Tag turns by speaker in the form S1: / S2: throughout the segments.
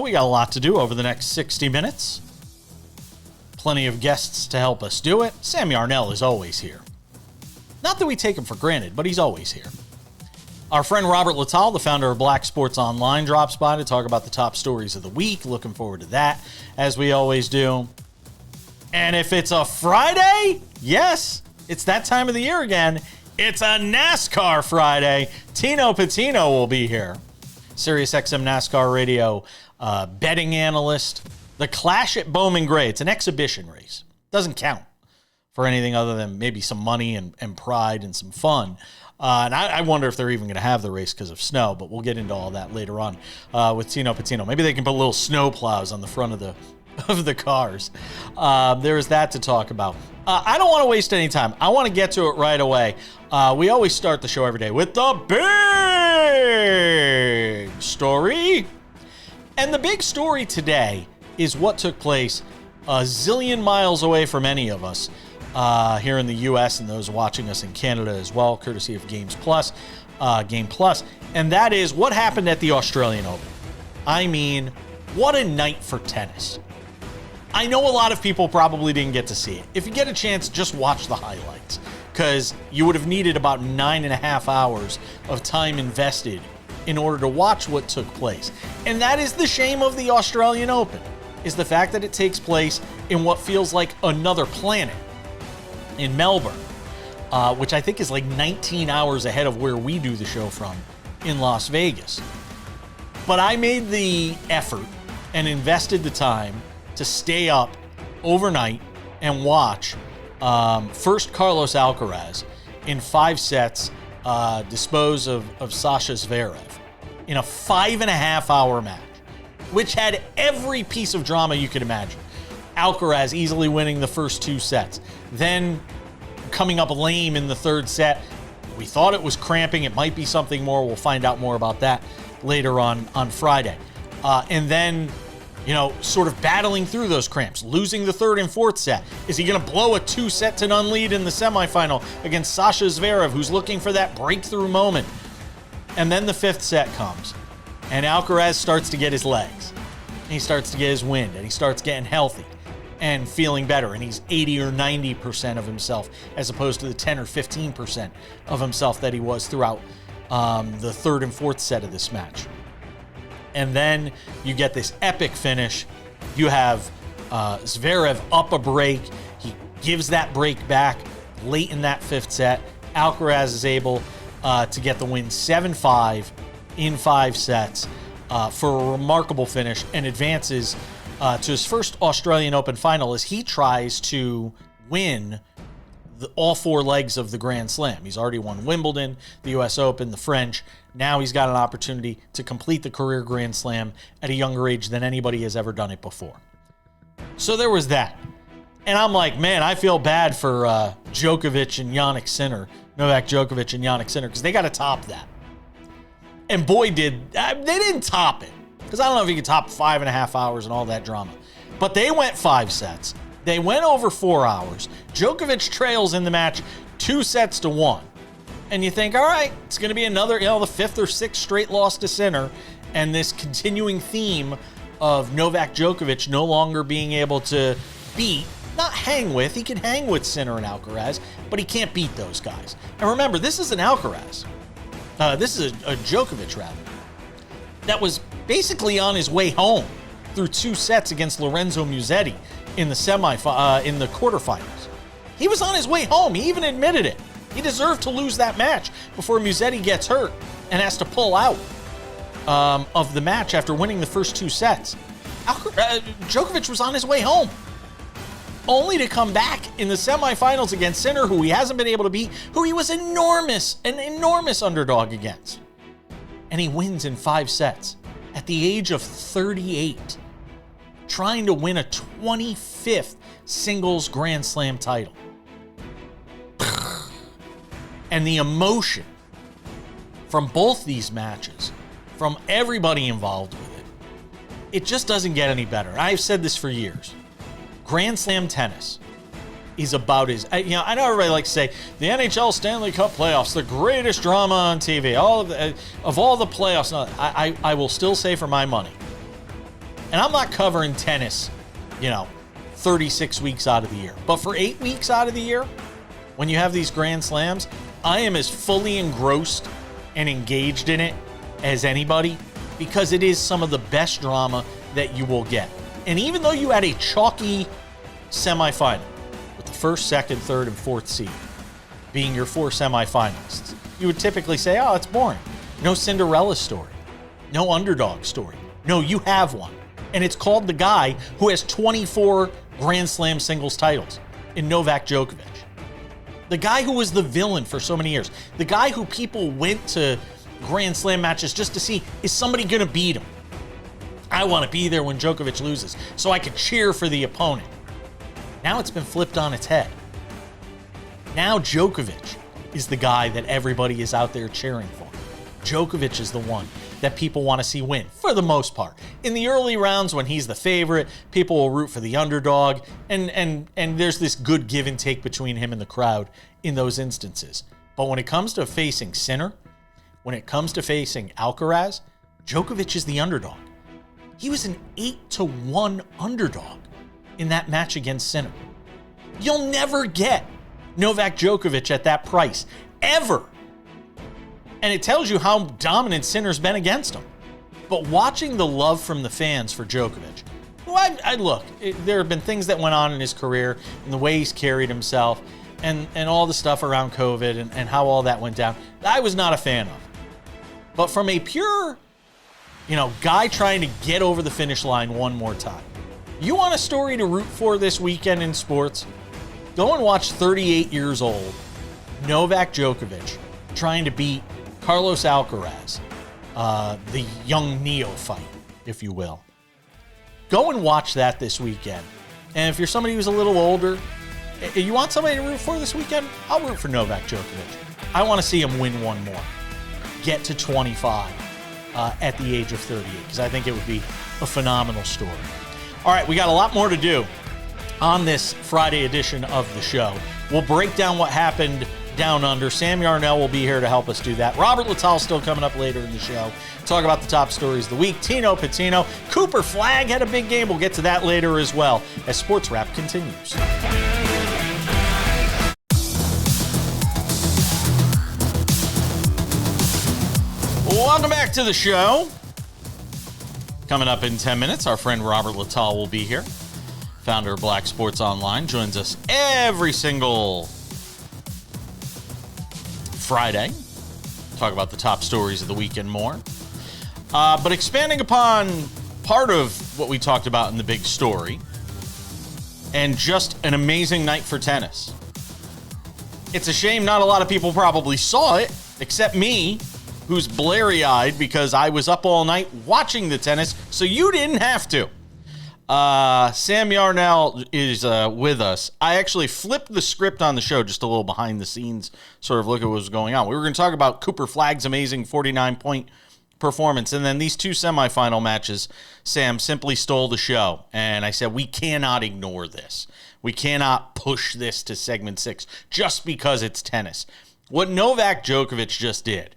S1: We got a lot to do over the next 60 minutes. Plenty of guests to help us do it. Sam Yarnell is always here. Not that we take him for granted, but he's always here. Our friend Robert Littal, the founder of Black Sports Online, drops by to talk about the top stories of the week. Looking forward to that, as we always do. And if it's a Friday, yes, it's that time of the year again. It's a NASCAR Friday. Tino Pattigno will be here. SiriusXM NASCAR Radio betting analyst. The Clash at Bowman Gray. It's an exhibition race. Doesn't count for anything other than maybe some money and pride and some fun. And I wonder if they're even going to have the race because of snow, but we'll get into all that later on with Tino Pattigno. Maybe they can put little snow plows on the front of the cars. There is that to talk about. I don't want to waste any time. I want to get to it right away. We always start the show every day with the big story. And the big story today is what took place a zillion miles away from any of us here in the U.S. and those watching us in Canada as well, courtesy of Game Plus. And that is what happened at the Australian Open. I mean, what a night for tennis. I know a lot of people probably didn't get to see it. If you get a chance, just watch the highlights, because you would have needed about 9.5 hours of time invested in order to watch what took place. And that is the shame of the Australian Open, is the fact that it takes place in what feels like another planet in Melbourne, which I think is like 19 hours ahead of where we do the show from in Las Vegas. But I made the effort and invested the time to stay up overnight and watch first Carlos Alcaraz in 5 sets dispose of Sasha Zverev in a 5.5-hour match, which had every piece of drama you could imagine. Alcaraz easily winning the first 2 sets, then coming up lame in the 3rd set. We thought it was cramping. It might be something more. We'll find out more about that later on Friday. And then, sort of battling through those cramps, losing the 3rd and 4th set. Is he going to blow a 2-set-to-none lead in the semifinal against Sasha Zverev, who's looking for that breakthrough moment? And then the 5th set comes, and Alcaraz starts to get his legs. And he starts to get his wind, and he starts getting healthy and feeling better, and he's 80 or 90% of himself, as opposed to the 10 or 15% of himself that he was throughout the 3rd and 4th set of this match. And then you get this epic finish. You have Zverev up a break. He gives that break back late in that 5th set. Alcaraz is able to get the win 7-5 in 5 sets for a remarkable finish, and advances to his first Australian Open final as he tries to win all 4 legs of the Grand Slam. He's already won Wimbledon, the U.S. Open, the French. Now he's got an opportunity to complete the career Grand Slam at a younger age than anybody has ever done it before. So there was that. And I'm like, man, I feel bad for Djokovic and Jannik Sinner, Novak Djokovic and Jannik Sinner, because they got to top that. And boy, they didn't top it. Because I don't know if you can top 5.5 hours and all that drama. But they went 5 sets. They went over 4 hours. Djokovic trails in the match 2-1. And you think, all right, it's going to be another, the 5th or 6th straight loss to Sinner. And this continuing theme of Novak Djokovic no longer being able to beat, not hang with. He can hang with Sinner and Alcaraz, but he can't beat those guys. And remember, this is an Alcaraz. This is a Djokovic, rather, that was basically on his way home through 2 sets against Lorenzo Musetti in the in the quarterfinals. He was on his way home. He even admitted it. He deserved to lose that match before Musetti gets hurt and has to pull out of the match after winning the first 2 sets. Djokovic was on his way home, only to come back in the semifinals against Sinner, who he hasn't been able to beat, who he was an enormous underdog against. And he wins in 5 sets at the age of 38, trying to win a 25th singles Grand Slam title. And the emotion from both these matches, from everybody involved with it, it just doesn't get any better. I've said this for years. Grand Slam tennis is about as, I know everybody likes to say the NHL Stanley Cup playoffs, the greatest drama on TV, of all the playoffs. No, I will still say for my money, And I'm not covering tennis, 36 weeks out of the year. But for 8 weeks out of the year, when you have these Grand Slams, I am as fully engrossed and engaged in it as anybody, because it is some of the best drama that you will get. And even though you had a chalky semifinal with the first, second, third, and fourth seed being your 4 semifinalists, you would typically say, oh, it's boring. No Cinderella story. No underdog story. No, you have one. And it's called the guy who has 24 Grand Slam singles titles in Novak Djokovic. The guy who was the villain for so many years. The guy who people went to Grand Slam matches just to see, is somebody going to beat him? I want to be there when Djokovic loses so I could cheer for the opponent. Now it's been flipped on its head. Now Djokovic is the guy that everybody is out there cheering for. Djokovic is the one that people want to see win, for the most part. In the early rounds, when he's the favorite, people will root for the underdog, and there's this good give and take between him and the crowd in those instances. But when it comes to facing Sinner, when it comes to facing Alcaraz, Djokovic is the underdog. He was an 8-1 underdog in that match against Sinner. You'll never get Novak Djokovic at that price, ever. And it tells you how dominant Sinner's been against him. But watching the love from the fans for Djokovic, who there have been things that went on in his career and the way he's carried himself and all the stuff around COVID and how all that went down, I was not a fan of. But from a pure, guy trying to get over the finish line one more time, you want a story to root for this weekend in sports? Go and watch 38 years old Novak Djokovic trying to beat Carlos Alcaraz, the young neophyte, if you will. Go and watch that this weekend. And if you're somebody who's a little older, you want somebody to root for this weekend? I'll root for Novak Djokovic. I want to see him win one more. Get to 25 at the age of 38, because I think it would be a phenomenal story. All right, we got a lot more to do on this Friday edition of the show. We'll break down what happened down under. Sam Yarnell will be here to help us do that. Robert Littal still coming up later in the show. Talk about the top stories of the week. Tino Pattigno. Cooper Flagg had a big game. We'll get to that later as well as Sports Wrap continues. Welcome back to the show. Coming up in 10 minutes, our friend Robert Littal will be here. Founder of Black Sports Online, joins us every single Friday. Talk about the top stories of the week and more. But expanding upon part of what we talked about in the big story, and just an amazing night for tennis. It's a shame not a lot of people probably saw it, except me, who's blary-eyed because I was up all night watching the tennis, so you didn't have to. Sam Yarnell is with us. I actually flipped the script on the show, just a little behind the scenes sort of look at what was going on. We were going to talk about Cooper Flagg's amazing 49-point performance, and then these 2 semifinal matches, Sam simply stole the show. And I said, we cannot ignore this. We cannot push this to segment 6 just because it's tennis. What Novak Djokovic just did,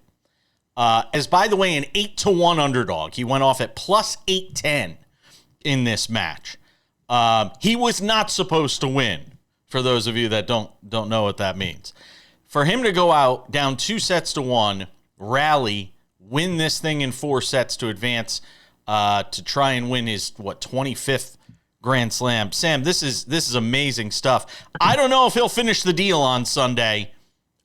S1: as by the way, an 8-1 underdog. He went off at plus 810 in this match. He was not supposed to win, for those of you that don't know what that means. For him to go out down 2-1, rally, win this thing in 4 sets to advance to try and win his 25th Grand Slam. Sam, this is amazing stuff. I don't know if he'll finish the deal on Sunday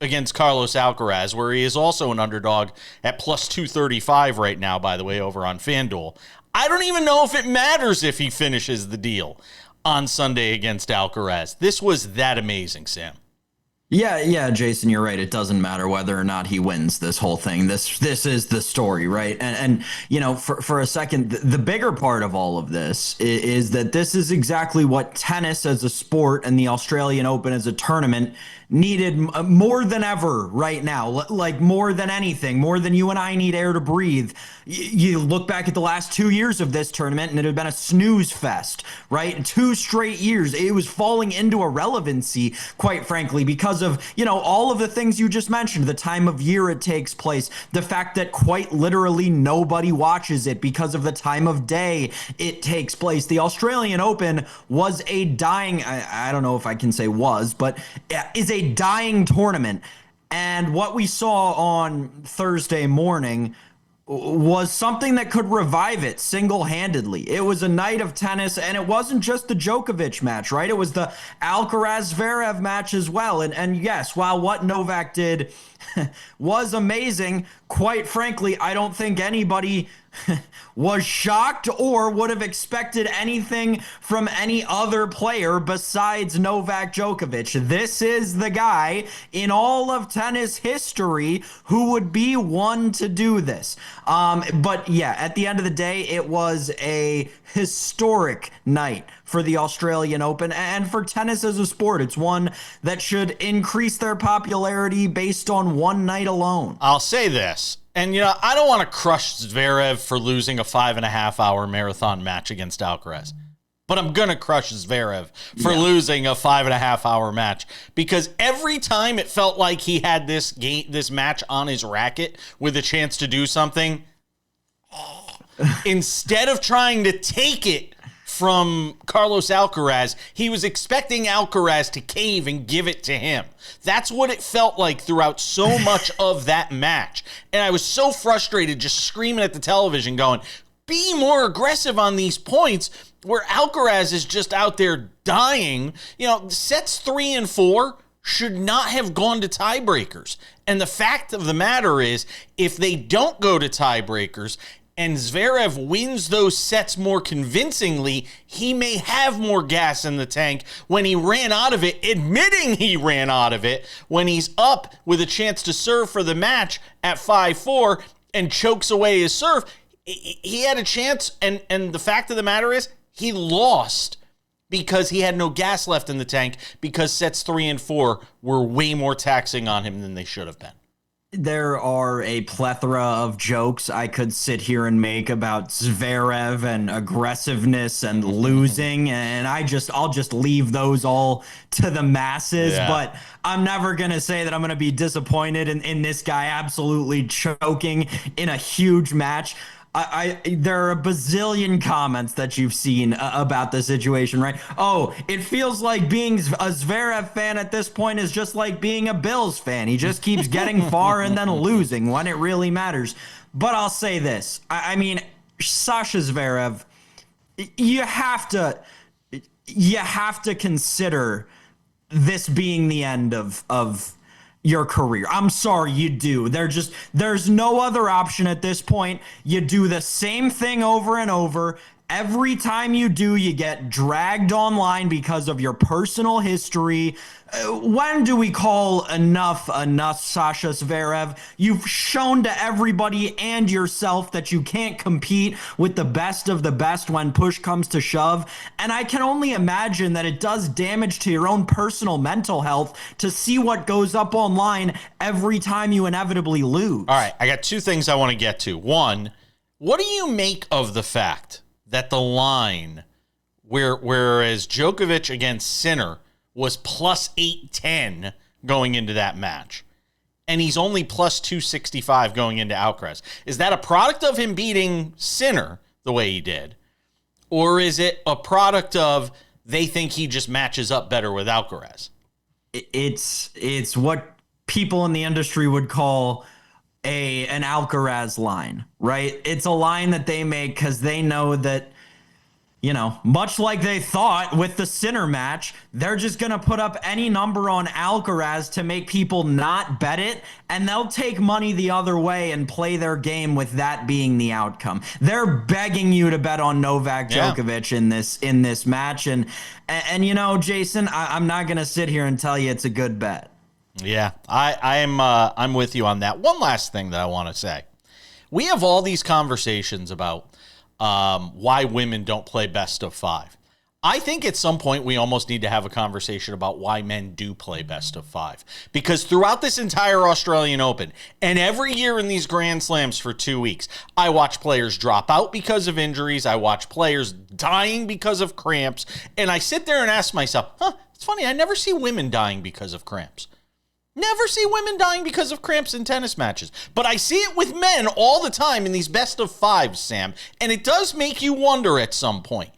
S1: against Carlos Alcaraz, where he is also an underdog at plus 235 right now, by the way, over on FanDuel. I don't even know if it matters if he finishes the deal on Sunday against Alcaraz. This was that amazing, Sam.
S2: Yeah, Jason, you're right. It doesn't matter whether or not he wins this whole thing. This is the story, right? And for a second, the bigger part of all of this is that this is exactly what tennis as a sport and the Australian Open as a tournament needed more than ever right now, like more than anything, more than you and I need air to breathe. You look back at the last 2 years of this tournament and it had been a snooze fest, right? 2 straight years. It was falling into irrelevancy, quite frankly, because because of, all of the things you just mentioned, the time of year it takes place, the fact that quite literally nobody watches it because of the time of day it takes place. The Australian Open was a dying, I don't know if I can say was, but is a dying tournament. And what we saw on Thursday morning was something that could revive it single-handedly. It was a night of tennis, and it wasn't just the Djokovic match, right? It was the Alcaraz-Zverev match as well. And yes, while what Novak did was amazing, quite frankly, I don't think anybody was shocked or would have expected anything from any other player besides Novak Djokovic. This is the guy in all of tennis history who would be one to do this. But yeah, at the end of the day, it was a historic night for the Australian Open and for tennis as a sport. It's one that should increase their popularity based on one night alone.
S1: I'll say this. And, I don't want to crush Zverev for losing a 5.5-hour marathon match against Alcaraz. But I'm going to crush Zverev for losing a 5.5-hour match. Because every time it felt like he had this match on his racket with a chance to do something, instead of trying to take it from Carlos Alcaraz, he was expecting Alcaraz to cave and give it to him. That's what it felt like throughout so much of that match. And I was so frustrated just screaming at the television going, be more aggressive on these points where Alcaraz is just out there dying. Sets 3 and 4 should not have gone to tiebreakers. And the fact of the matter is, if they don't go to tiebreakers, and Zverev wins those sets more convincingly, he may have more gas in the tank when he ran out of it, admitting he ran out of it, when he's up with a chance to serve for the match at 5-4 and chokes away his serve. He had a chance, and the fact of the matter is, he lost because he had no gas left in the tank because sets 3 and 4 were way more taxing on him than they should have been.
S2: There are a plethora of jokes I could sit here and make about Zverev and aggressiveness and losing, and I'll just leave those all to the masses. Yeah. But I'm never going to say that I'm going to be disappointed in this guy absolutely choking in a huge match. There are a bazillion comments that you've seen about the situation, right? Oh, it feels like being a Zverev fan at this point is just like being a Bills fan. He just keeps getting far and then losing when it really matters. But I'll say this. I mean, Sasha Zverev, you have to consider this being the end of your career. I'm sorry, you do. There's no other option at this point. You do the same thing over and over. Every time you do, you get dragged online because of your personal history. When do we call enough, Sasha Zverev? You've shown to everybody and yourself that you can't compete with the best of the best when push comes to shove. And I can only imagine that it does damage to your own personal mental health to see what goes up online every time you inevitably lose.
S1: All right, I got 2 things I want to get to. One, what do you make of the fact that the line, whereas Djokovic against Sinner was plus 810 going into that match, and he's only plus 265 going into Alcaraz? Is that a product of him beating Sinner the way he did? Or is it a product of they think he just matches up better with Alcaraz?
S2: It's what people in the industry would call an Alcaraz line, right? It's a line that they make because they know that, much like they thought with the Sinner match, they're just going to put up any number on Alcaraz to make people not bet it, and they'll take money the other way and play their game with that being the outcome. They're begging you to bet on Novak Djokovic in this match, and Jason, I'm not going to sit here and tell you it's a good bet.
S1: Yeah, I'm with you on that. One last thing that I want to say. We have all these conversations about why women don't play best of 5. I think at some point we almost need to have a conversation about why men do play best of 5. Because throughout this entire Australian Open, and every year in these Grand Slams for 2 weeks, I watch players drop out because of injuries. I watch players dying because of cramps. And I sit there and ask myself, it's funny, I never see women dying because of cramps. Never see women dying because of cramps in tennis matches. But I see it with men all the time in these best of fives, Sam. And it does make you wonder at some point,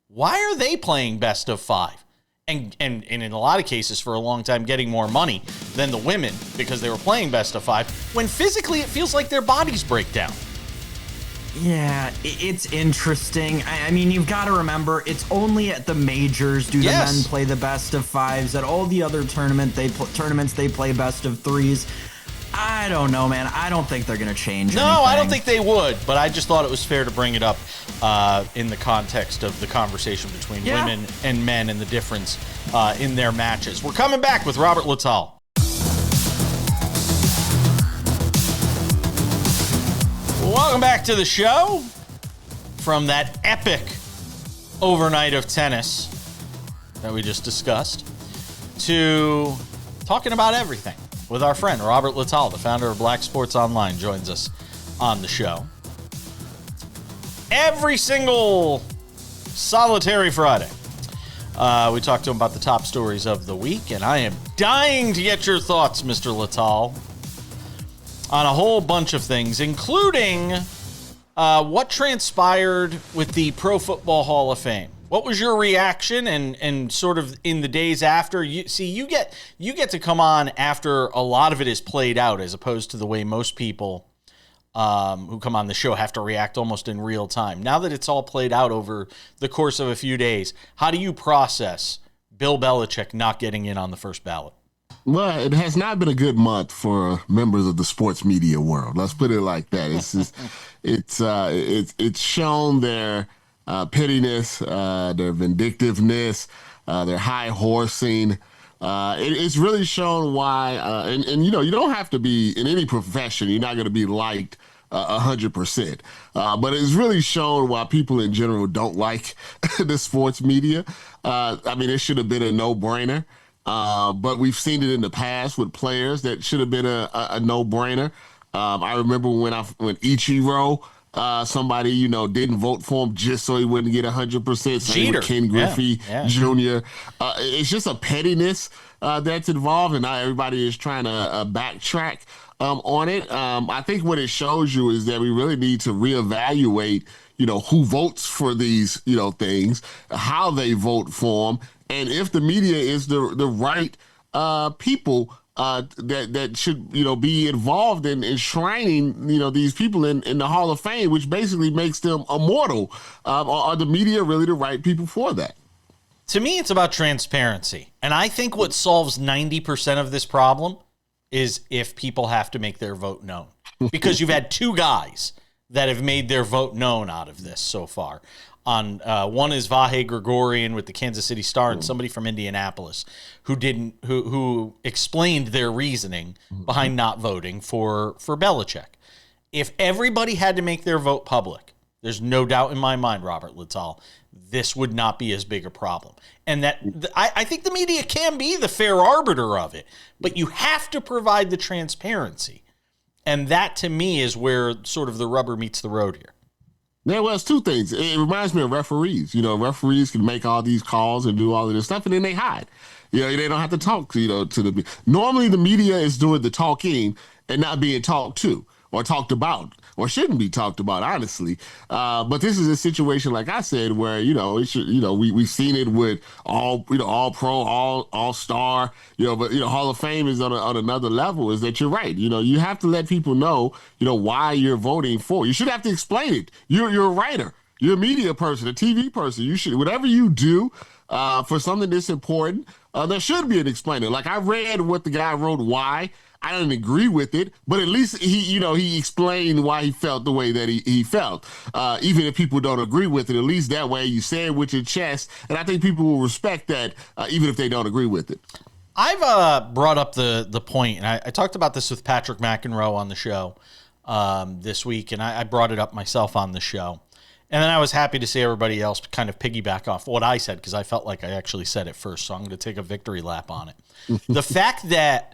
S1: why are they playing best of five? And in a lot of cases, for a long time, getting more money than the women because they were playing best of five, when physically it feels like their bodies break down.
S2: Yeah, it's interesting. I mean, you've got to remember, it's only at the majors do the men play the best of fives. At all the other tournaments, they play best of threes. I don't know, man. I don't think they're going to change anything.
S1: I don't think they would, but I just thought it was fair to bring it up in the context of the conversation between women and men and the difference in their matches. We're coming back with Robert Littal. Welcome back to the show from that epic overnight of tennis that we just discussed to talking about everything with our friend Robert Littal, the founder of Black Sports Online, joins us on the show. Every single solitary Friday, we talk to him about the top stories of the week, and I am dying to get your thoughts, Mr. Littal, on a whole bunch of things, including what transpired with the Pro Football Hall of Fame. What was your reaction and sort of in the days after? You get to come on after a lot of it is played out, as opposed to the way most people who come on the show have to react almost in real time. Now that it's all played out over the course of a few days, how do you process Bill Belichick not getting in on the first ballot?
S3: Well, it has not been a good month for members of the sports media world. Let's put it like that. It's just, it's shown their pettiness, their vindictiveness, their high horsing. It's really shown why, and you know, you don't have to be in any profession. You're not going to be liked 100%. But it's really shown why people in general don't like the sports media. I mean, it should have been a no-brainer. But we've seen it in the past with players that should have been a no-brainer. I remember when Ichiro, somebody, you know, didn't vote for him just so he wouldn't get 100%. Same with Ken Griffey Jr. It's just a pettiness that's involved, and now everybody is trying to backtrack on it. I think what it shows you is that we really need to reevaluate, you know, who votes for these, you know, things, how they vote for them, and if the media is the right people that should, you know, be involved in enshrining, you know, these people in the Hall of Fame, which basically makes them immortal. Are the media really the right people for that?
S1: To me, it's about transparency. And I think what solves 90% of this problem is if people have to make their vote known. Because you've had two guys that have made their vote known out of this so far. One is Vahe Gregorian with the Kansas City Star, and somebody from Indianapolis who explained their reasoning behind not voting for Belichick. If everybody had to make their vote public, there's no doubt in my mind, Robert Littal, this would not be as big a problem. And that I think the media can be the fair arbiter of it, but you have to provide the transparency. And that, to me, is where sort of the rubber meets the road here.
S3: Yeah, well, it's two things. It reminds me of referees. You know, referees can make all these calls and do all of this stuff, and then they hide. You know, they don't have to talk, you know, to the... Normally, the media is doing the talking and not being talked to or talked about, or shouldn't be talked about, honestly. But this is a situation, like I said, where, you know, it should, you know, we've seen it with all pro, all star, you know, but, you know, Hall of Fame is on another level. Is that you're right. You know, you have to let people know, you know, why you're voting for. You should have to explain it. You're a writer. You're a media person, a TV person. You should, whatever you do for something that's important, there should be an explainer. Like, I read what the guy wrote, why. I didn't agree with it, but at least he explained why he felt the way that he felt. Even if people don't agree with it, at least that way you say it with your chest, and I think people will respect that, even if they don't agree with it.
S1: I've brought up the point, and I talked about this with Patrick McEnroe on the show this week, and I brought it up myself on the show. And then I was happy to see everybody else kind of piggyback off what I said, because I felt like I actually said it first, so I'm going to take a victory lap on it. The fact that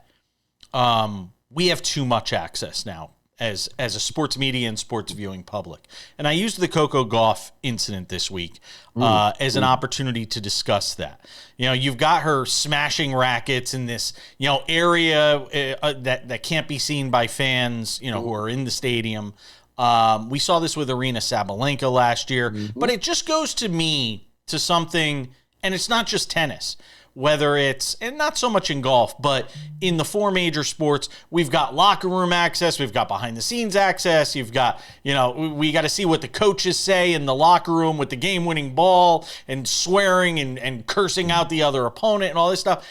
S1: we have too much access now as a sports media and sports viewing public. And I used the Coco Gauff incident this week as an opportunity to discuss that. You've got her smashing rackets in this, area that can't be seen by fans, who are in the stadium. We saw this with Arina Sabalenka last year, but it just goes to something, and it's not just tennis. Whether it's, and not so much in golf, but in the four major sports, we've got locker room access, we've got behind the scenes access, you've got, we got to see what the coaches say in the locker room with the game winning ball and swearing and cursing out the other opponent and all this stuff.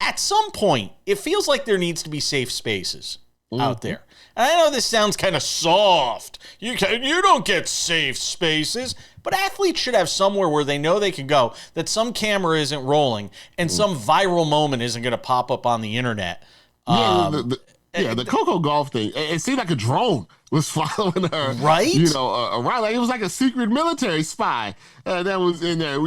S1: At some point, it feels like there needs to be safe spaces out there. And I know this sounds kind of soft. You don't get safe spaces, but athletes should have somewhere where they know they can go, that some camera isn't rolling and some viral moment isn't going to pop up on the internet.
S3: The Coco Gauff thing, it seemed like a drone was following her,
S1: right?
S3: Around. Like it was like a secret military spy that was in there.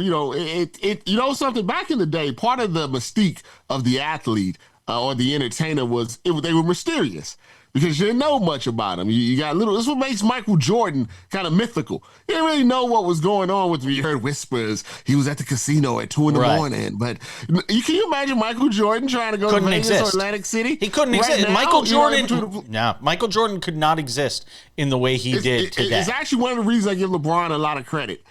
S3: Something back in the day, part of the mystique of the athlete or the entertainer was they were mysterious. Because you didn't know much about him. You got little. This is what makes Michael Jordan kind of mythical. You didn't really know what was going on with him. You heard whispers. He was at the casino at 2 a.m. But can you imagine Michael Jordan trying to go to Vegas or Atlantic City?
S1: He couldn't exist. Michael Jordan could not exist in the way he did today.
S3: It's actually one of the reasons I give LeBron a lot of credit.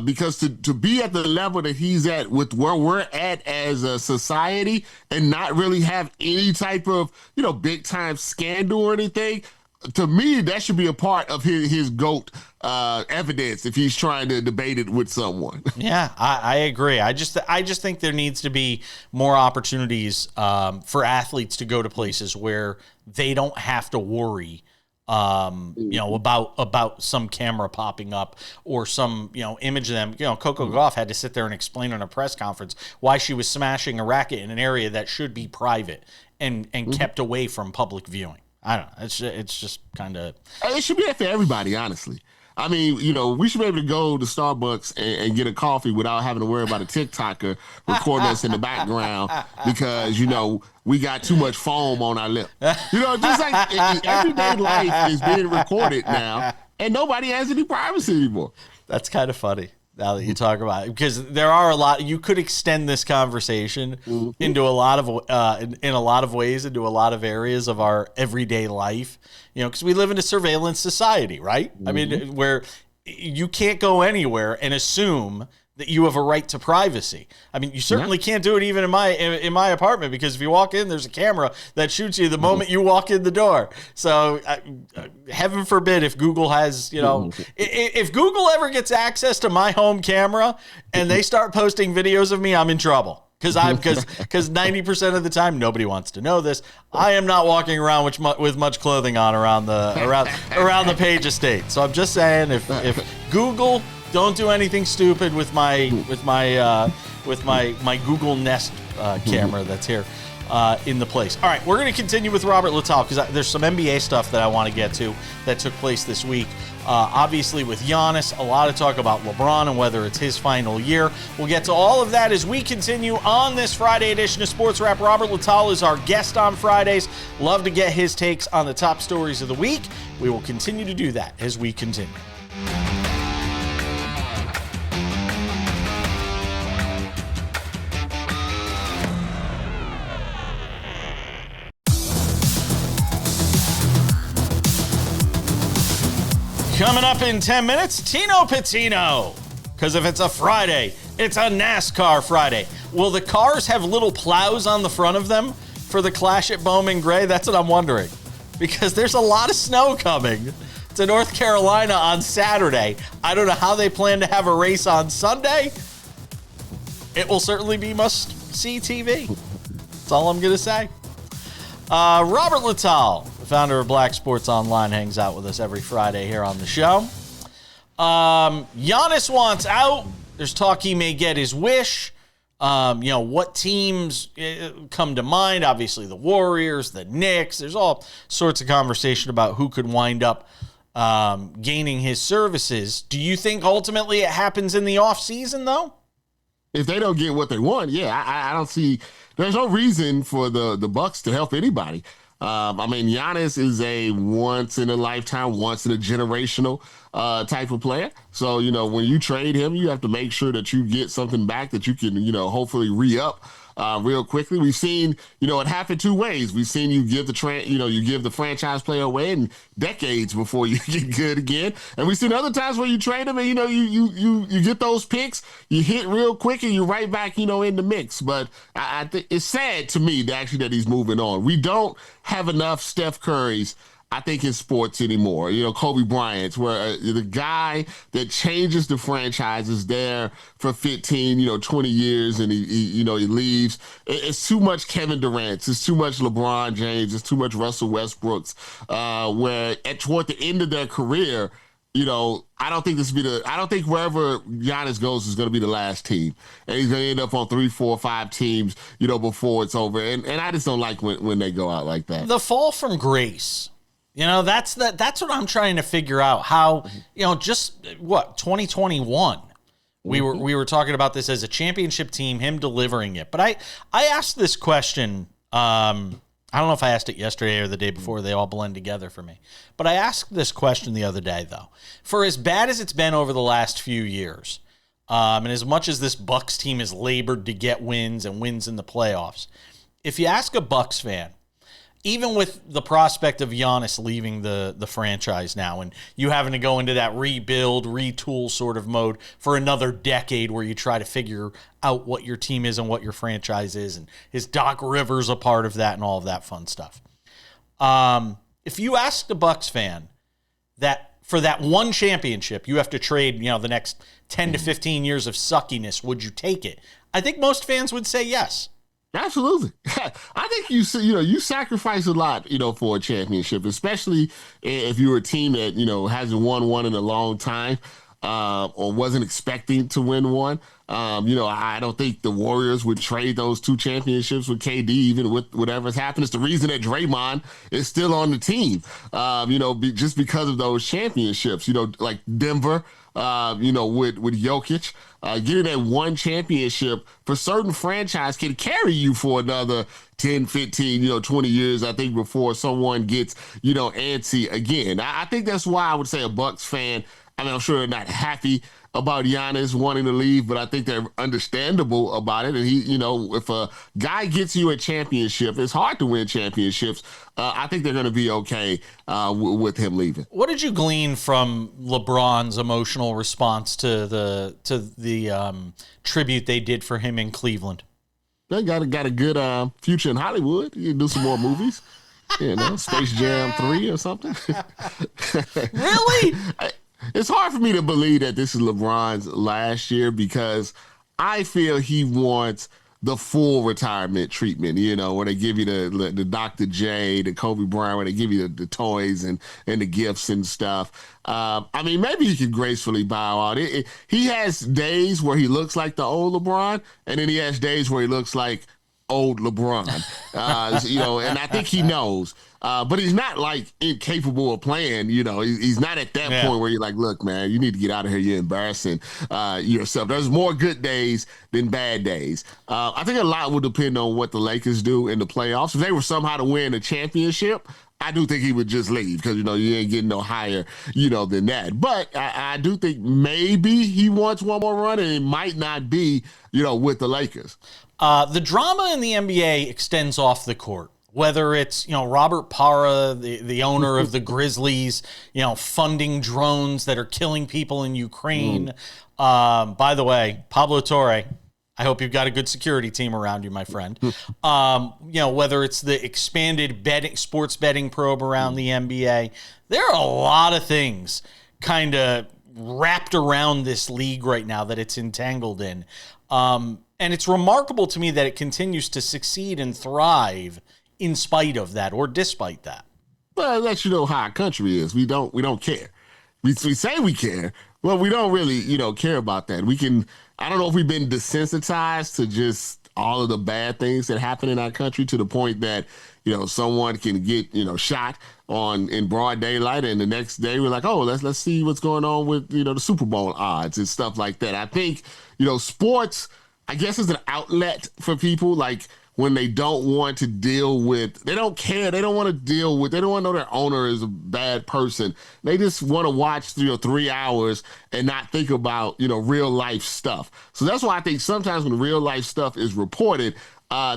S3: Because to be at the level that he's at with where we're at as a society and not really have any type of, big time scandal or anything, to me, that should be a part of his GOAT evidence if he's trying to debate it with someone.
S1: Yeah, I agree. I just think there needs to be more opportunities for athletes to go to places where they don't have to worry about some camera popping up or some, image of them. Coco Gauff had to sit there and explain in a press conference why she was smashing a racket in an area that should be private and kept away from public viewing. I don't know. It's just kind of.
S3: It should be that for everybody, honestly. I mean, we should be able to go to Starbucks and get a coffee without having to worry about a TikToker recording us in the background because, we got too much foam on our lip. Just like everyday life is being recorded now and nobody has any privacy anymore.
S1: That's kind of funny now that you talk about it, because there are a lot. You could extend this conversation into a lot of in a lot of ways, into a lot of areas of our everyday life. Because we live in a surveillance society, right? I mean, where you can't go anywhere and assume that you have a right to privacy. I mean, you certainly can't do it even in my apartment, because if you walk in, there's a camera that shoots you the moment you walk in the door. So heaven forbid if Google has, if Google ever gets access to my home camera and they start posting videos of me, I'm in trouble. Because 90% of the time, nobody wants to know this. I am not walking around with much clothing on around the Page estate. So I'm just saying, if Google, don't do anything stupid with my Google Nest camera that's here in the place. All right, we're going to continue with Robert Littal because there's some NBA stuff that I want to get to that took place this week. Obviously, with Giannis, a lot of talk about LeBron and whether it's his final year. We'll get to all of that as we continue on this Friday edition of Sports Wrap. Robert Littal is our guest on Fridays. Love to get his takes on the top stories of the week. We will continue to do that as we continue. Coming up in 10 minutes, Tino Pattigno. Because if it's a Friday, it's a NASCAR Friday. Will the cars have little plows on the front of them for the clash at Bowman Gray? That's what I'm wondering. Because there's a lot of snow coming to North Carolina on Saturday. I don't know how they plan to have a race on Sunday. It will certainly be must-see TV. That's all I'm going to say. Robert Littal, the founder of Black Sports Online, hangs out with us every Friday here on the show. Giannis wants out. There's talk he may get his wish. What teams come to mind? Obviously, the Warriors, the Knicks. There's all sorts of conversation about who could wind up gaining his services. Do you think ultimately it happens in the offseason, though?
S3: If they don't get what they want, I don't see. There's no reason for the Bucks to help anybody. I mean, Giannis is a once in a lifetime, once in a generational type of player. So, when you trade him, you have to make sure that you get something back that you can, hopefully re-up real quickly. We've seen, it happen two ways. We've seen you give you give the franchise player away in decades before you get good again. And we've seen other times where you trade them and, you get those picks, you hit real quick and you're right back, in the mix. But I think it's sad to me that he's moving on. We don't have enough Steph Currys, I think, in sports anymore. Kobe Bryant's, where the guy that changes the franchise is there for 15, 20 years and he leaves. It's too much Kevin Durant. It's too much LeBron James. It's too much Russell Westbrooks, where toward the end of their career, I don't think wherever Giannis goes is going to be the last team. And he's going to end up on 3, 4, 5 teams, before it's over. And I just don't like when they go out like that.
S1: The fall from grace. That's what I'm trying to figure out. How, just 2021. We were talking about this as a championship team, him delivering it. But I asked this question, I don't know if I asked it yesterday or the day before. They all blend together for me. But I asked this question the other day, though. For as bad as it's been over the last few years, and as much as this Bucks team has labored to get wins and wins in the playoffs, if you ask a Bucks fan, even with the prospect of Giannis leaving the franchise now and you having to go into that rebuild, retool sort of mode for another decade where you try to figure out what your team is and what your franchise is, and is Doc Rivers a part of that and all of that fun stuff. If you ask the Bucks fan that for that one championship you have to trade, the next 10 to 15 years of suckiness, would you take it? I think most fans would say yes.
S3: Absolutely. I think you sacrifice a lot, for a championship, especially if you're a team that, hasn't won one in a long time, or wasn't expecting to win one. I don't think the Warriors would trade those 2 championships with KD, even with whatever's happened. It's the reason that Draymond is still on the team, just because of those championships, like Denver, with Jokic, getting that one championship for certain franchise can carry you for another 10, 15, 20 years, I think, before someone gets, antsy again. I think that's why I would say a Bucks fan, I mean, I'm sure they're not happy about Giannis wanting to leave, but I think they're understandable about it. And if a guy gets you a championship, it's hard to win championships. I think they're going to be okay with him leaving. What
S1: did you glean from LeBron's emotional response to the tribute they did for him in Cleveland?
S3: They got a good future in Hollywood. You can do some more movies. Space Jam 3 or something.
S1: Really?
S3: It's hard for me to believe that this is LeBron's last year, because I feel he wants the full retirement treatment, where they give you the Dr. J, the Kobe Bryant, where they give you the toys and the gifts and stuff. I mean, maybe he could gracefully bow out. He has days where he looks like the old LeBron, and then he has days where he looks like old LeBron, and I think he knows. But he's not like incapable of playing, he's not at that point where you're like, look, man, you need to get out of here. You're embarrassing yourself. There's more good days than bad days. I think a lot will depend on what the Lakers do in the playoffs. If they were somehow to win a championship, I do think he would just leave, because, you ain't getting no higher, than that. But I do think maybe he wants one more run, and it might not be, with the Lakers.
S1: The drama in the NBA extends off the court. Whether it's, Robert Parra, the owner of the Grizzlies, funding drones that are killing people in Ukraine. By the way, Pablo Torre, I hope you've got a good security team around you, my friend. Whether it's the expanded sports betting probe around the NBA, there are a lot of things kind of wrapped around this league right now that it's entangled in. And it's remarkable to me that it continues to succeed and thrive in spite of that, or despite that.
S3: Well, it lets you know how our country is. We don't care. We say we care, but we don't really, care about that. I don't know if we've been desensitized to just all of the bad things that happen in our country, to the point that, someone can get, shot in broad daylight, and the next day we're like, oh, let's see what's going on with, the Super Bowl odds and stuff like that. I think, sports, I guess, is an outlet for people. Like, when they don't want to deal with, they don't care. They don't want to deal with, they don't want to know their owner is a bad person. They just want to watch 3 hours and not think about, real life stuff. So that's why I think sometimes when real life stuff is reported,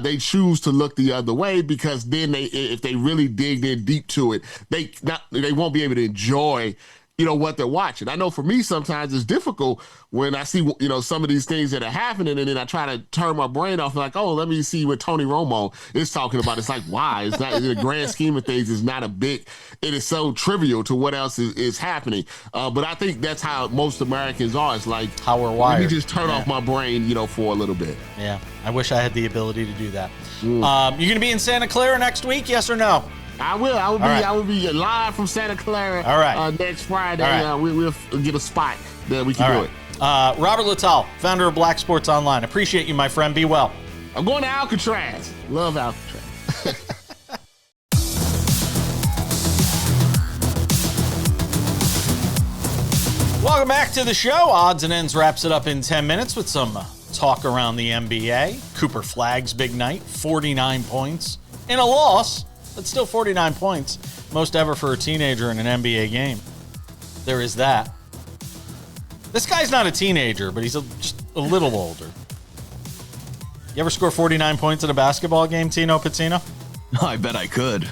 S3: they choose to look the other way, because then if they really dig in deep to it, they won't be able to enjoy what they're watching. I know for me, sometimes it's difficult when I see, some of these things that are happening, and then I try to turn my brain off, like, oh, let me see what Tony Romo is talking about. It's like, why? It's not, in the grand scheme of things, it's not it is so trivial to what else is happening. But I think that's how most Americans are. It's like,
S1: how we're wired.
S3: Let me just turn off my brain, for a little bit.
S1: Yeah, I wish I had the ability to do that. You're going to be in Santa Clara next week, yes or no?
S3: I will. I will be live from Santa Clara.
S1: All right.
S3: Next Friday. Right. We'll get a spot that we can do it.
S1: Robert Littal, founder of Black Sports Online. Appreciate you, my friend. Be well.
S3: I'm going to Alcatraz. Love Alcatraz.
S1: Welcome back to the show. Odds and Ends wraps it up in 10 minutes with some talk around the NBA. Cooper Flagg's big night, 49 points in a loss. But still 49 points, most ever for a teenager in an NBA game. There is that. This guy's not a teenager, but he's just a little older. You ever score 49 points in a basketball game, Tino Pattigno?
S4: I bet I could.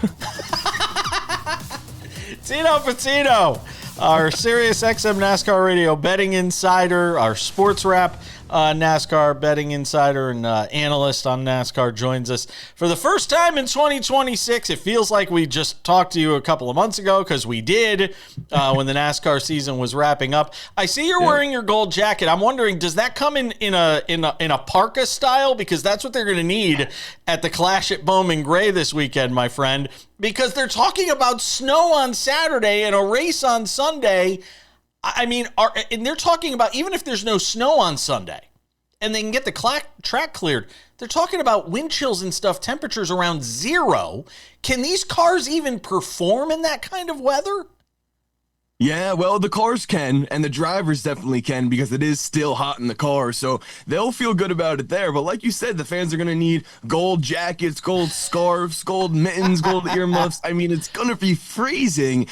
S1: Tino Pattigno, our Sirius XM NASCAR Radio betting insider, our SportsWrap NASCAR betting insider and analyst on NASCAR, joins us for the first time in 2026. It feels like we just talked to you a couple of months ago, because we did when the NASCAR season was wrapping up. I see you're wearing your gold jacket. I'm wondering, does that come in a parka style? Because that's what they're going to need at the Clash at Bowman Gray this weekend, my friend. Because they're talking about snow on Saturday and a race on Sunday. I mean, and they're talking about, even if there's no snow on Sunday and they can get the track cleared, they're talking about wind chills and stuff, temperatures around 0. Can these cars even perform in that kind of weather?
S4: Yeah, well, the cars can, and the drivers definitely can, because it is still hot in the car, so they'll feel good about it there. But like you said, the fans are going to need gold jackets, gold scarves, gold mittens, gold earmuffs. I mean, it's going to be freezing.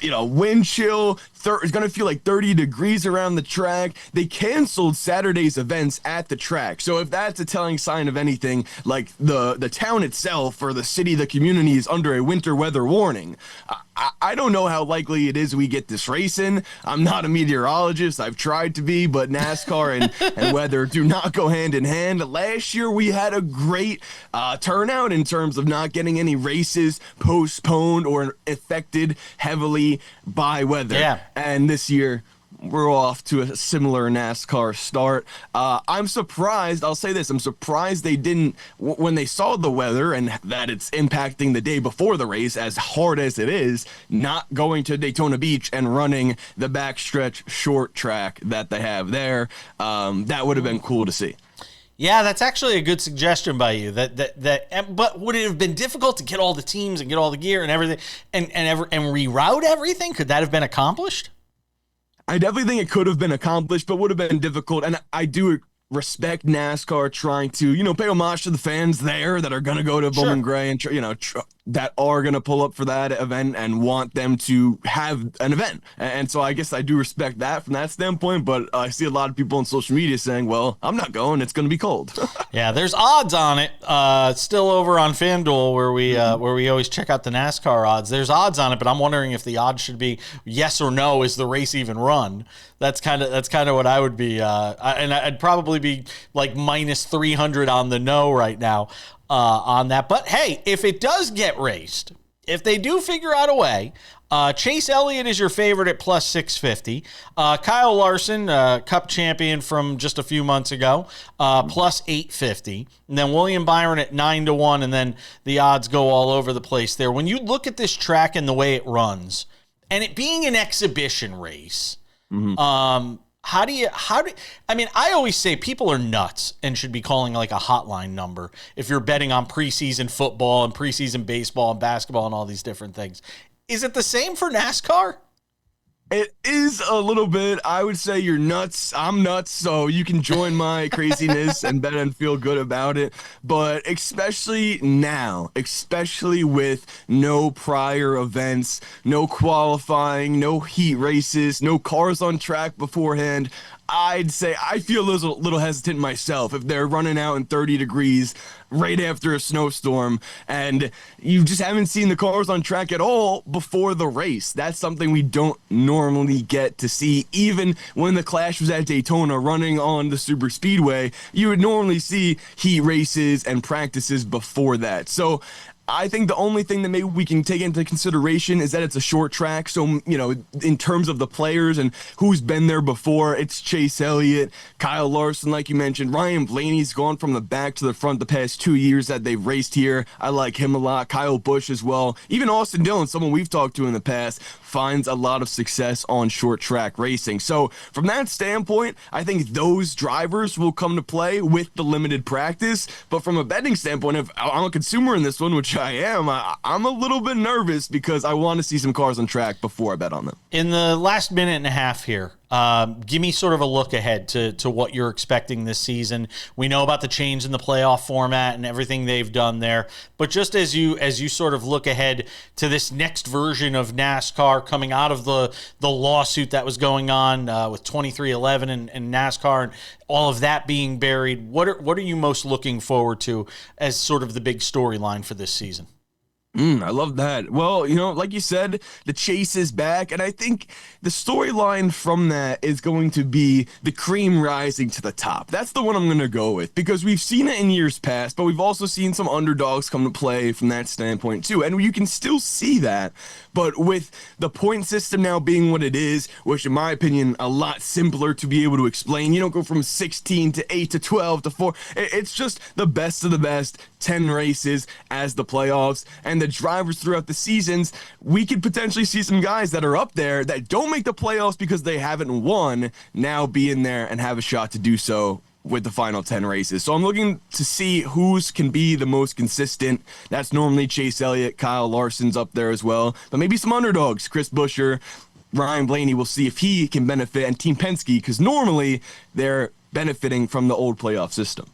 S4: Wind chill. It's going to feel like 30 degrees around the track. They canceled Saturday's events at the track. So if that's a telling sign of anything, like the town itself or the city, the community is under a winter weather warning. I don't know how likely it is we get this race in. I'm not a meteorologist. I've tried to be, but NASCAR and weather do not go hand in hand. Last year, we had a great turnout in terms of not getting any races postponed or affected heavily by weather.
S1: Yeah.
S4: And this year, we're off to a similar NASCAR start. I'm surprised. I'll say this. I'm surprised they didn't, when they saw the weather and that it's impacting the day before the race, as hard as it is, not going to Daytona Beach and running the backstretch short track that they have there. That would have been cool to see.
S1: Yeah, that's actually a good suggestion by you. But would it have been difficult to get all the teams and get all the gear and everything and reroute everything? Could that have been accomplished?
S4: I definitely think it could have been accomplished, but would have been difficult. And I do respect NASCAR trying to, pay homage to the fans there that are going to go to Bowman Gray and, that are going to pull up for that event and want them to have an event. And so I guess I do respect that from that standpoint, but I see a lot of people on social media saying, well, I'm not going. It's going to be cold.
S1: Yeah, there's odds on it. Still over on FanDuel where we always check out the NASCAR odds. There's odds on it, but I'm wondering if the odds should be yes or no, is the race even run? That's kind of what I would be. And I'd probably be like minus 300 on the no right now. On that. But hey, if it does get raced, if they do figure out a way, Chase Elliott is your favorite at plus 650. Kyle Larson, Cup champion from just a few months ago, plus 850. And then William Byron at 9-1, and then the odds go all over the place there. When you look at this track and the way it runs, and it being an exhibition race, I always say people are nuts and should be calling like a hotline number if you're betting on preseason football and preseason baseball and basketball and all these different things. Is it the same for NASCAR?
S4: It is a little bit. I would say you're nuts. I'm nuts, so you can join my craziness and bet and feel good about it. But especially now, especially with no prior events, no qualifying, no heat races, no cars on track beforehand, I'd say I feel a little hesitant myself if they're running out in 30 degrees right after a snowstorm and you just haven't seen the cars on track at all before the race. That's something we don't normally get to see. Even when the Clash was at Daytona running on the super speedway, you would normally see heat races and practices before that. So I think the only thing that maybe we can take into consideration is that it's a short track. So, in terms of the players and who's been there before, it's Chase Elliott, Kyle Larson, like you mentioned. Ryan Blaney's gone from the back to the front the past 2 years that they've raced here. I like him a lot. Kyle Busch as well. Even Austin Dillon, someone we've talked to in the past, finds a lot of success on short track racing. So from that standpoint, I think those drivers will come to play with the limited practice. But from a betting standpoint, if I'm a consumer in this one, which I am, I'm a little bit nervous because I want to see some cars on track before I bet on them.
S1: In the last minute and a half here, give me sort of a look ahead to what you're expecting this season. We know about the change in the playoff format and everything they've done there, but just as you sort of look ahead to this next version of NASCAR coming out of the lawsuit that was going on with 2311 and NASCAR and all of that being buried, what are you most looking forward to as sort of the big storyline for this season?
S4: I love that. Well, like you said, the chase is back, and I think the storyline from that is going to be the cream rising to the top. That's the one I'm going to go with, because we've seen it in years past, but we've also seen some underdogs come to play from that standpoint too, and you can still see that. But with the point system now being what it is, which in my opinion, a lot simpler to be able to explain, you don't go from 16 to 8 to 12 to 4. It's just the best of the best, 10 races as the playoffs, and the drivers throughout the seasons. We could potentially see some guys that are up there that don't make the playoffs because they haven't won now be in there and have a shot to do so with the final 10 races. So I'm looking to see who's can be the most consistent. That's normally Chase Elliott, Kyle Larson's up there as well, but maybe some underdogs, Chris Buescher, Ryan Blaney. We'll see if he can benefit, and Team Penske, because normally they're benefiting from the old playoff system.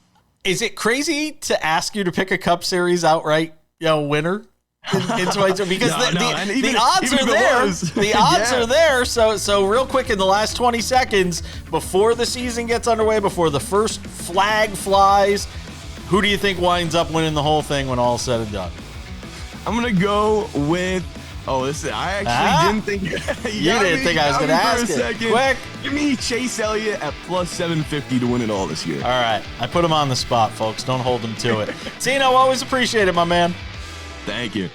S1: Is it crazy to ask you to pick a Cup Series outright, winner? Because the odds are there. The odds are there. So real quick, in the last 20 seconds before the season gets underway, before the first flag flies, who do you think winds up winning the whole thing when all is said and done?
S4: I'm gonna go with. I actually didn't think.
S1: You didn't think I was gonna ask it. Quick,
S4: give me Chase Elliott at plus 750 to win it all this year.
S1: All right, I put him on the spot, folks. Don't hold him to it. Tino, always appreciate it, my man.
S4: Thank you.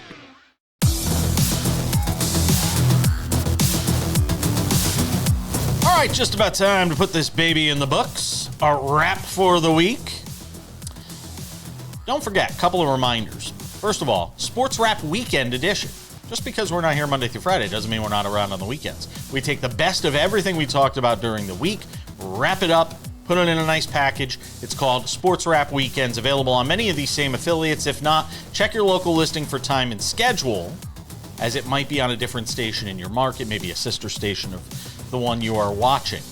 S1: All right, just about time to put this baby in the books. Our wrap for the week. Don't forget, a couple of reminders. First of all, SportsWrap Weekend Edition. Just because we're not here Monday through Friday doesn't mean we're not around on the weekends. We take the best of everything we talked about during the week, wrap it up, put it in a nice package. It's called SportsWrap Weekends, available on many of these same affiliates. If not, check your local listing for time and schedule, as it might be on a different station in your market, maybe a sister station of the one you are watching.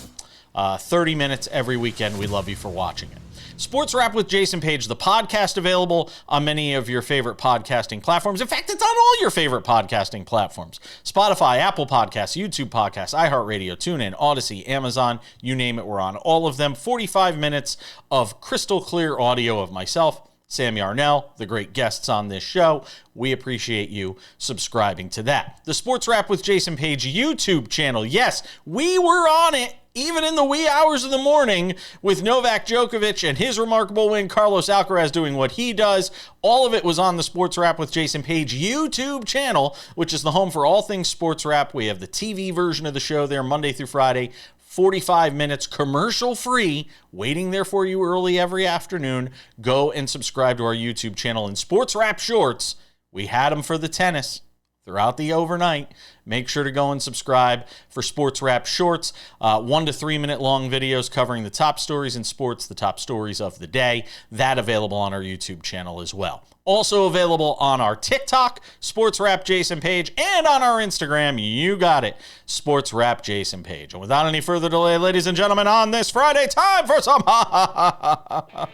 S1: 30 minutes every weekend. We love you for watching it. Sports Wrap with Jason Page, the podcast, available on many of your favorite podcasting platforms. In fact, it's on all your favorite podcasting platforms. Spotify, Apple Podcasts, YouTube Podcasts, iHeartRadio, TuneIn, Odyssey, Amazon, you name it, we're on all of them. 45 minutes of crystal clear audio of myself, Sam Yarnell, the great guests on this show. We appreciate you subscribing to that. The Sports Wrap with Jason Page YouTube channel. Yes, we were on it even in the wee hours of the morning with Novak Djokovic and his remarkable win, Carlos Alcaraz doing what he does. All of it was on the Sports Wrap with Jason Page YouTube channel, which is the home for all things Sports Wrap. We have the TV version of the show there Monday through Friday, 45 minutes commercial-free, waiting there for you early every afternoon. Go and subscribe to our YouTube channel. And Sports Wrap Shorts, we had them for the tennis. throughout the overnight. Make sure to go and subscribe for SportsWrap Shorts, 1 to 3 minute long videos covering the top stories in sports, the top stories of the day. That available on our YouTube channel as well. Also available on our TikTok, SportsWrap Jason page, and on our Instagram, you got it, SportsWrap Jason page. And without any further delay, ladies and gentlemen, on this Friday, time for some odds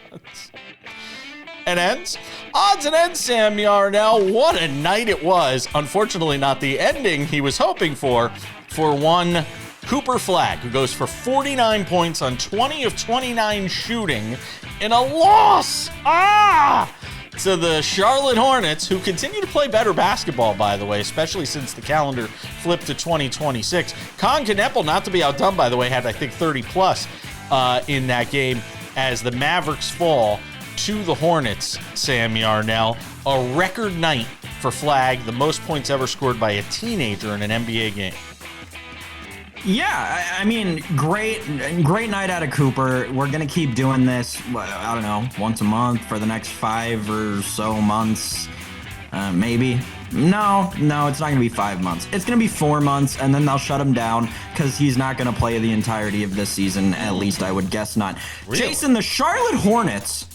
S1: and ends. Odds and ends, Sam Yarnell. What a night it was. Unfortunately, not the ending he was hoping for one Cooper Flagg, who goes for 49 points on 20 of 29 shooting in a loss. To the Charlotte Hornets, who continue to play better basketball, by the way, especially since the calendar flipped to 2026. Con Kneppel, not to be outdone, by the way, had, I think, 30-plus in that game as the Mavericks fall to the Hornets, Sam Yarnell. A record night for Flagg, the most points ever scored by a teenager in an NBA game.
S2: Yeah, I mean, great night out of Cooper. We're going to keep doing this, I don't know, once a month for the next 5 or so months, maybe. No, it's not going to be 5 months. It's going to be 4 months, and then they'll shut him down because he's not going to play the entirety of this season. At least I would guess not. Really? Jason, the Charlotte Hornets,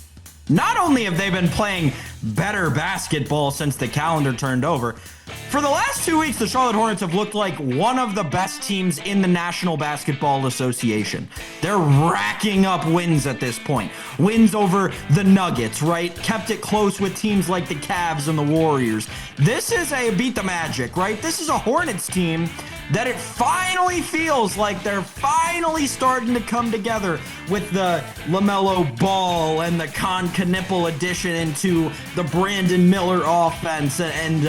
S2: not only have they been playing better basketball since the calendar turned over, for the last 2 weeks, the Charlotte Hornets have looked like one of the best teams in the National Basketball Association. They're racking up wins at this point. Wins over the Nuggets, right? Kept it close with teams like the Cavs and the Warriors. This is a beat the Magic, right? This is a Hornets team that it finally feels like they're finally starting to come together with the LaMelo Ball and the Con Kneppel addition into the Brandon Miller offense and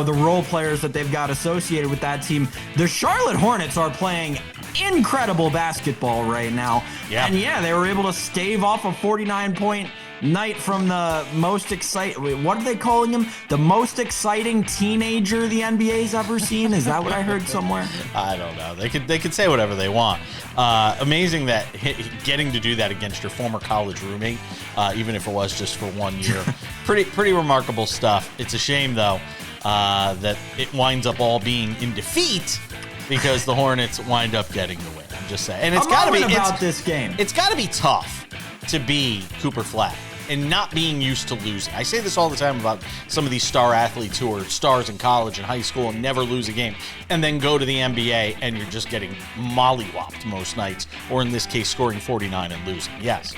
S2: the role players that they've got associated with that team. The Charlotte Hornets are playing incredible basketball right now. Yeah. And yeah, they were able to stave off a 49-point night from the most exciting, what are they calling him? The most exciting teenager the NBA's ever seen? Is that what I heard somewhere?
S1: I don't know. They could say whatever they want. Amazing that getting to do that against your former college roommate, even if it was just for 1 year. Pretty remarkable stuff. It's a shame, though, that it winds up all being in defeat because the Hornets wind up getting the win. I'm just saying. And it's got to be
S2: about this game.
S1: It's got to be tough to be Cooper Flagg and not being used to losing. I say this all the time about some of these star athletes who are stars in college and high school and never lose a game, and then go to the NBA and you're just getting mollywopped most nights, or in this case, scoring 49 and losing. Yes.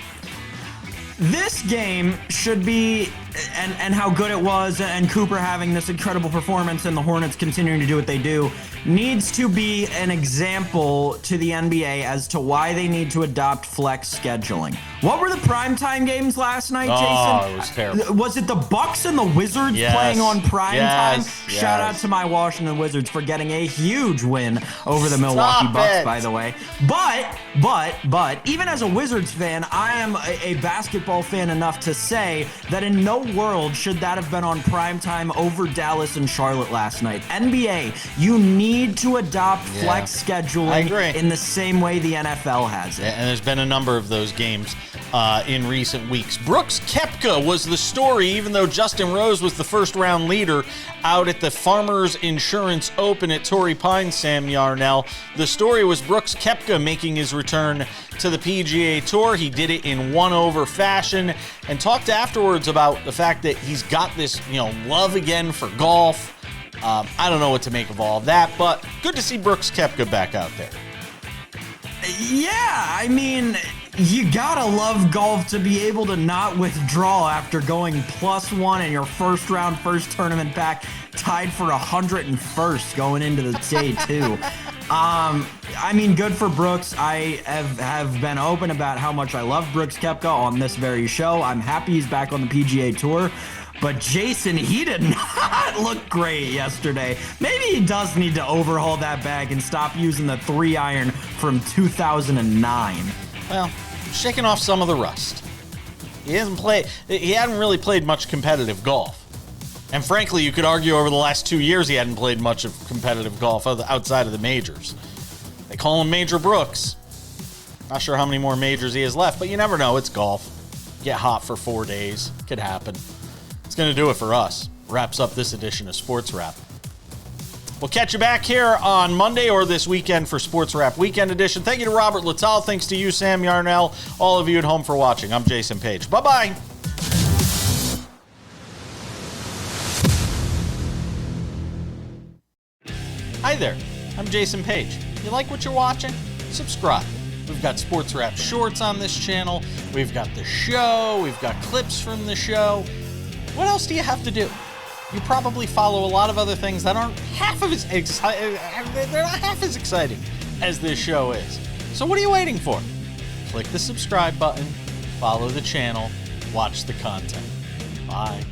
S2: This game should be, and how good it was, and Cooper having this incredible performance and the Hornets continuing to do what they do, needs to be an example to the NBA as to why they need to adopt flex scheduling. What were the primetime games last night, Jason?
S1: Oh, it was terrible.
S2: Was it the Bucks and the Wizards playing on primetime? Shout out to my Washington Wizards for getting a huge win over the Milwaukee Bucks, by the way. But, even as a Wizards fan, I am a basketball fan enough to say that in no world should that have been on primetime over Dallas and Charlotte last night. NBA, you need to adopt flex scheduling in the same way the NFL has it.
S1: Yeah, and there's been a number of those games in recent weeks. Brooks Koepka was the story, even though Justin Rose was the first-round leader out at the Farmers Insurance Open at Torrey Pines, Sam Yarnell. The story was Brooks Koepka making his return to the PGA Tour. He did it in one-over fashion and talked afterwards about the fact that he's got this, love again for golf. I don't know what to make of all of that, but good to see Brooks Koepka back out there.
S2: Yeah, I mean, you gotta love golf to be able to not withdraw after going +1 in your first round, first tournament back, tied for 101st going into the day two. I mean, good for Brooks. I have been open about how much I love Brooks Koepka on this very show. I'm happy he's back on the PGA Tour. But Jason, he did not look great yesterday. Maybe he does need to overhaul that bag and stop using the 3-iron from 2009.
S1: Well, shaking off some of the rust. He hadn't really played much competitive golf. And frankly, you could argue over the last 2 years he hadn't played much of competitive golf outside of the majors. They call him Major Brooks. Not sure how many more majors he has left, but you never know. It's golf. Get hot for 4 days. Could happen. It's going to do it for us. Wraps up this edition of Sports Wrap. We'll catch you back here on Monday or this weekend for Sports Wrap Weekend Edition. Thank you to Robert Littal. Thanks to you, Sam Yarnell, all of you at home for watching. I'm Jason Page. Bye-bye. Hi there, I'm Jason Page. You like what you're watching? Subscribe. We've got Sports Wrap Shorts on this channel. We've got the show. We've got clips from the show. What else do you have to do? You probably follow a lot of other things that aren't half of they're not half as exciting as this show is. So what are you waiting for? Click the subscribe button, follow the channel, watch the content. Bye.